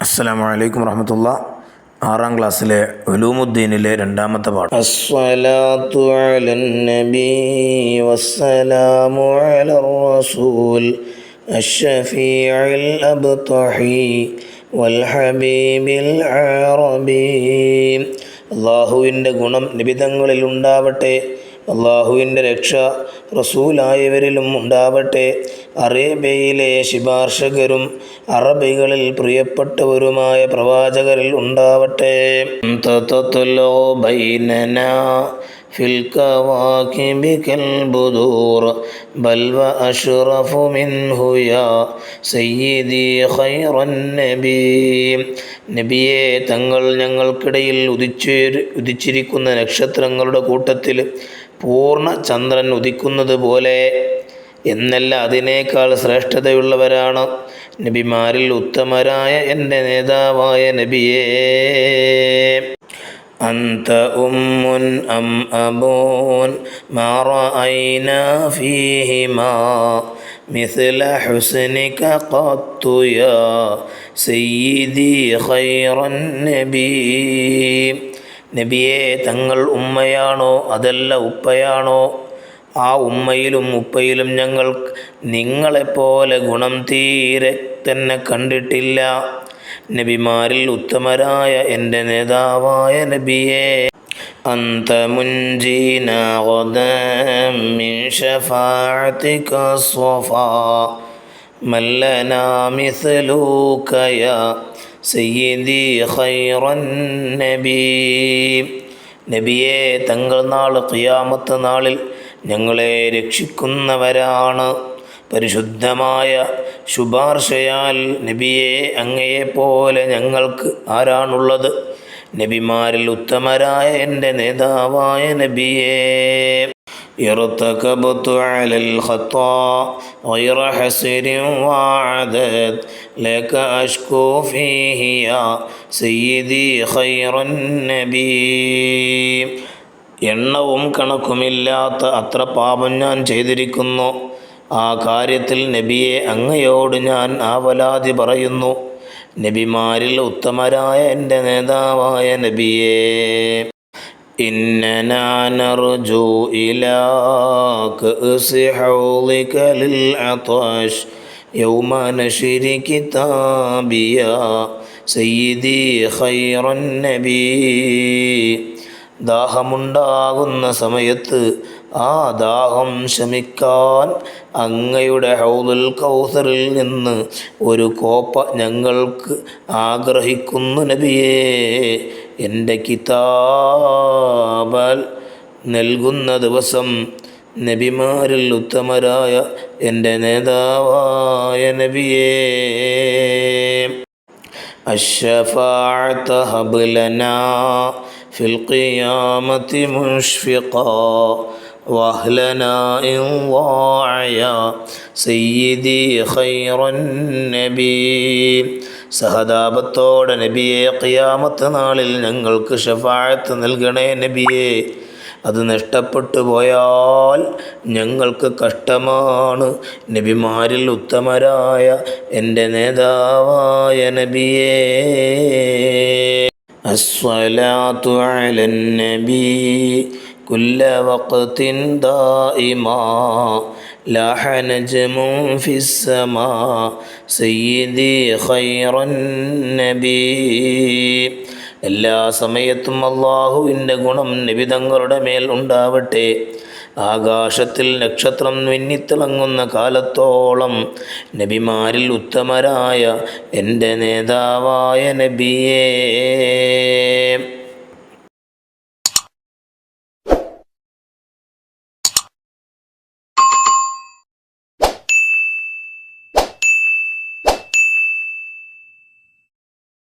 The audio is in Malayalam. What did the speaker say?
അസ്സലാമു അലൈക്കും വറഹ്മത്തുള്ളാഹി. 6ാം ക്ലാസ്സിലെ ഉലൂമുദ്ദീനിലെ രണ്ടാമത്തെ പാഠം. അസ്സലാത്തു അലൻ നബി വസ്സലാമു അലർ റസൂൽ അഷ്ശഫീഇൽ അബ്തഹി വൽ ഹബീബിൽ അറബി. അല്ലാഹുവിൻ്റെ ഗുണം നിബിതങ്ങളിൽ ഉണ്ടാവട്ടെ, അള്ളാഹുവിൻ്റെ രക്ഷ റസൂലായവരിലും ഉണ്ടാവട്ടെ. അറേബ്യയിലെ ശുപാർശകരും അറബികളിൽ പ്രിയപ്പെട്ടവരുമായ പ്രവാചകരിൽ ഉണ്ടാവട്ടെ. ഫിൽ കവാകിബി കൽ ബുദൂർ ബൽ വ അഷ്റഫു മിൻഹു യാ സയ്യിദി ഖൈറൻ നബി. നബിയെ, തങ്ങൾ ഞങ്ങൾക്കിടയിൽ ഉദിച്ചിരിക്കുന്ന നക്ഷത്രങ്ങളുടെ കൂട്ടത്തിൽ പൂർണ്ണ ചന്ദ്രൻ ഉദിക്കുന്നത് പോലെ എന്നല്ല, അതിനേക്കാൾ ശ്രേഷ്ഠതയുള്ളവരാണ് നബിമാരിൽ ഉത്തമരായ എൻ്റെ നേതാവായ നബിയേ. അന്ത ഉമ്മുൻ അം അബൂൻ മാ റഅയ്നാ ഫീഹിമാ മിസ്ല ഹുസ്നിക ഖത്തു യാ സയ്യിദി ഖൈറൻ നബി. നബിയെ, തങ്ങൾ ഉമ്മയാണോ അതല്ല ഉപ്പയാണോ? ആ ഉമ്മയിലും ഉപ്പയിലും ഞങ്ങൾ നിങ്ങളെപ്പോലെ ഗുണം തീരെ തന്നെ കണ്ടിട്ടില്ല. നബിമാരിൽ ഉത്തമരായ എൻ്റെ നേതാവായ നബിയെ. അന്ത മുൻജീനാ ഗദാം മിൻ ശഫാഅതിക സ്വഫാ മല്ലനാ മിസ്ലുക യാ സയ്യിദി ഖൈറൻ നബി. നബിയെ, തങ്ങൾ നാൾ ഖിയാമത്ത് നാളിൽ ഞങ്ങളെ രക്ഷിക്കുന്നവരാണ്. പരിശുദ്ധമായ ശുപാർശയാൽ നബിയെ, അങ്ങയെപ്പോലെ ഞങ്ങൾക്ക് ആരാണുള്ളത്? നബിമാരിൽ ഉത്തമരായ എൻ്റെ നേതാവായ നബിയെ. ارتكبت على الخطا غير حسر وعدد لك أشكو فيه يا سيدي خير النبي. എണ്ണവും കണക്കുമില്ലാത്ത അത്ര പാപം ഞാൻ ചെയ്തിരിക്കുന്നു. ആ കാര്യത്തിൽ നബിയെ, അങ്ങയോട് ഞാൻ ആവലാതി പറയുന്നു. നബിമാരിൽ ഉത്തമരായ എൻ്റെ നേതാവായ നബിയെ. إننا نرجو إلى كأس حوضك للعطش يوم نشر كتابي يا سيدي خير النبي. ദാഹമുണ്ടാകുന്ന സമയത്ത് ആ ദാഹം ശമിക്കാൻ അങ്ങയുടെ ഹൗദുൽ കൗസറിൽ നിന്ന് ഒരു കോപ്പ ഞങ്ങൾക്ക് ആഗ്രഹിക്കുന്നു നബിയേ. എൻ്റെ കിതാബ് നൽകുന്ന ദിവസം നബിമാരിൽ ഉത്തമരായ എൻ്റെ നേതാവായ നബിയേ. അശ്ശഫാഅത ഹബ് ലനാ ഫിൽ ഖിയാമത്തി മുഷ്ഫിഖാ വഅഹ്ലനാ ഇൻ ളാഅ സയ്യിദി ഖൈറൻ നബി. സഹദാപത്തോടെ നബിയെ, ഖിയാമത്ത് നാളിൽ ഞങ്ങൾക്ക് ശഫാഅത്ത് നൽകണേ നബിയെ. അത് നഷ്ടപ്പെട്ടു പോയാൽ ഞങ്ങൾക്ക് കഷ്ടമാണ്. നബിമാരിൽ ഉത്തമരായ എൻ്റെ നേതാവായ നബിയെ. അസ്സലാത്തു അലൻ നബി കുല്ല വഖ്തിൻ ദായിമാ ലാഹ നജ്മുൻ ഫിസ്സമാ സയ്യിദി ഖൈറൻ നബി. എല്ലാ സമയത്തും അള്ളാഹുവിൻ്റെ ഗുണം നിബിതങ്ങളുടെ മേൽ ഉണ്ടാവട്ടെ. ആകാശത്തിൽ നക്ഷത്രം മിന്നിത്തിളങ്ങുന്ന കാലത്തോളം നബിമാരിൽ ഉത്തമരായ എൻ്റെ നേതാവായ നബിയേ.